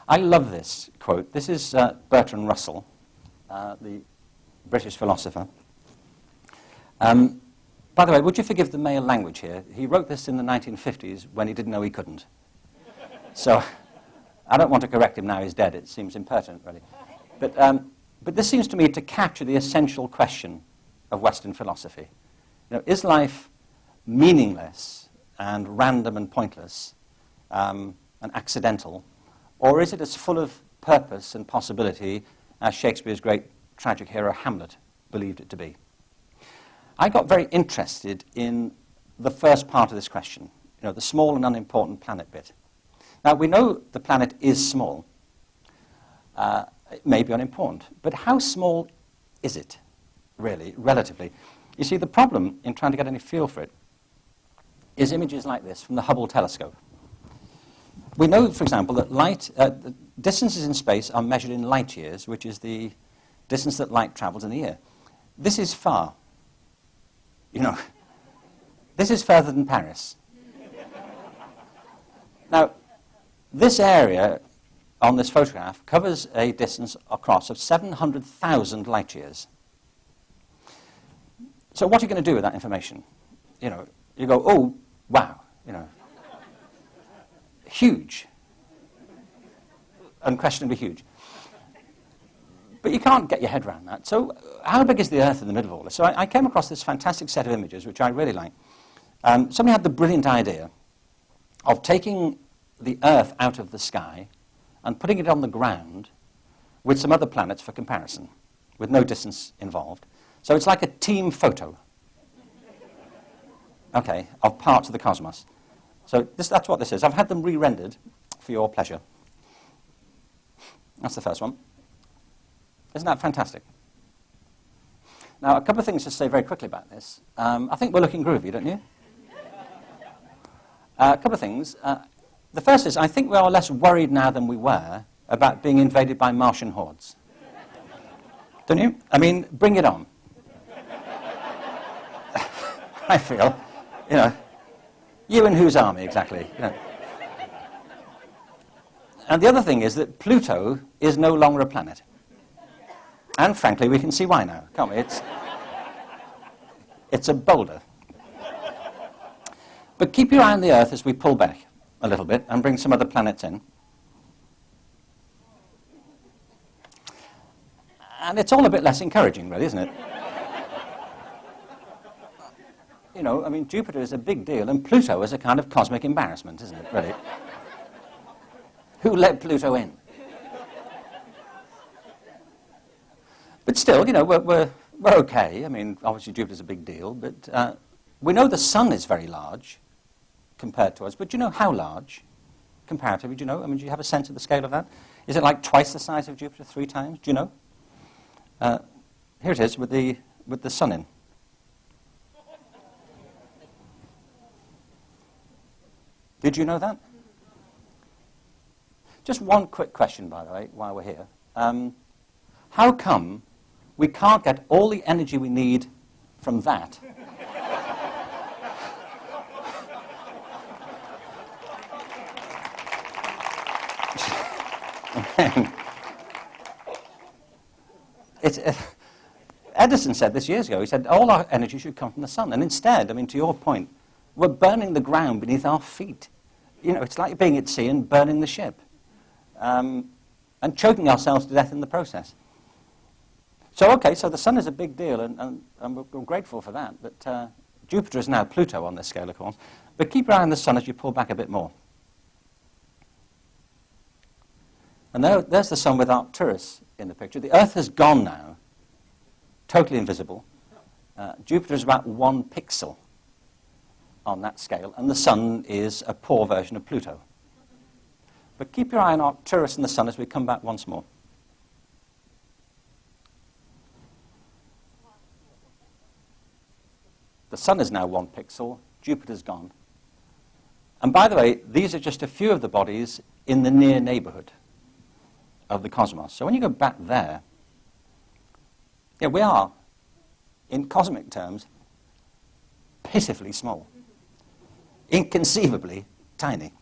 I love this quote. This is Bertrand Russell, the British philosopher. By the way, would you forgive the male language here? He wrote this in the 1950s when he didn't know he couldn't. So I don't want to correct him now he's dead. It seems impertinent, really. But this seems to me to capture the essential question of Western philosophy. You know, is life meaningless and random and pointless and accidental, or is it as full of purpose and possibility as Shakespeare's great tragic hero Hamlet believed it to be? I got very interested in the first part of this question, you know, the small and unimportant planet bit. Now, we know the planet is small. It may be unimportant, but how small is it, really, relatively? You see, the problem in trying to get any feel for it is images like this from the Hubble telescope. We know, for example, that the distances in space are measured in light years, which is the distance that light travels in a year. This is far. You know, this is further than Paris. Now, this area on this photograph covers a distance across of 700,000 light years. So what are you going to do with that information? You know, you go, oh, wow, you know, huge, unquestionably huge. But you can't get your head around that. So how big is the Earth in the middle of all this? So I came across this fantastic set of images, which I really like. Somebody had the brilliant idea of taking the Earth out of the sky and putting it on the ground with some other planets for comparison, with no distance involved. So it's like a team photo, okay, of parts of the cosmos. So that's what this is. I've had them re-rendered for your pleasure. That's the first one. Isn't that fantastic? Now, a couple of things to say very quickly about this. I think we're looking groovy, don't you? A couple of things. The first is, I think we are less worried now than we were about being invaded by Martian hordes. Don't you? I mean, bring it on. I feel, you know, you and whose army, exactly? You know. And the other thing is that Pluto is no longer a planet. And frankly, we can see why now, can't we? It's a boulder. But keep your eye on the Earth as we pull back a little bit and bring some other planets in. And it's all a bit less encouraging, really, isn't it? You know, I mean, Jupiter is a big deal, and Pluto is a kind of cosmic embarrassment, isn't it, really? Who let Pluto in? But still, you know, we're okay. I mean, obviously Jupiter's a big deal, but we know the Sun is very large compared to us. But do you know how large, comparatively? Do you know? I mean, do you have a sense of the scale of that? Is it like twice the size of Jupiter, 3 times? Do you know? Here it is with the Sun in. Did you know that? Just one quick question, by the way, while we're here. How come we can't get all the energy we need from that Edison said this years ago. He said all our energy should come from the sun. And instead, I mean, to your point, we're burning the ground beneath our feet. You know, it's like being at sea and burning the ship. And choking ourselves to death in the process. So, okay, so the sun is a big deal, and we're grateful for that. But Jupiter is now Pluto on this scale, of course. But keep your eye on the sun as you pull back a bit more. And there's the sun with Arcturus in the picture. The Earth has gone now, totally invisible. Jupiter is about 1 pixel on that scale, and the sun is a poor version of Pluto. But keep your eye on Arcturus and the sun as we come back once more. The sun is now 1 pixel, Jupiter's gone. And by the way, these are just a few of the bodies in the near neighborhood of the cosmos. So when you go back there, yeah, we are, in cosmic terms, pitifully small, inconceivably tiny.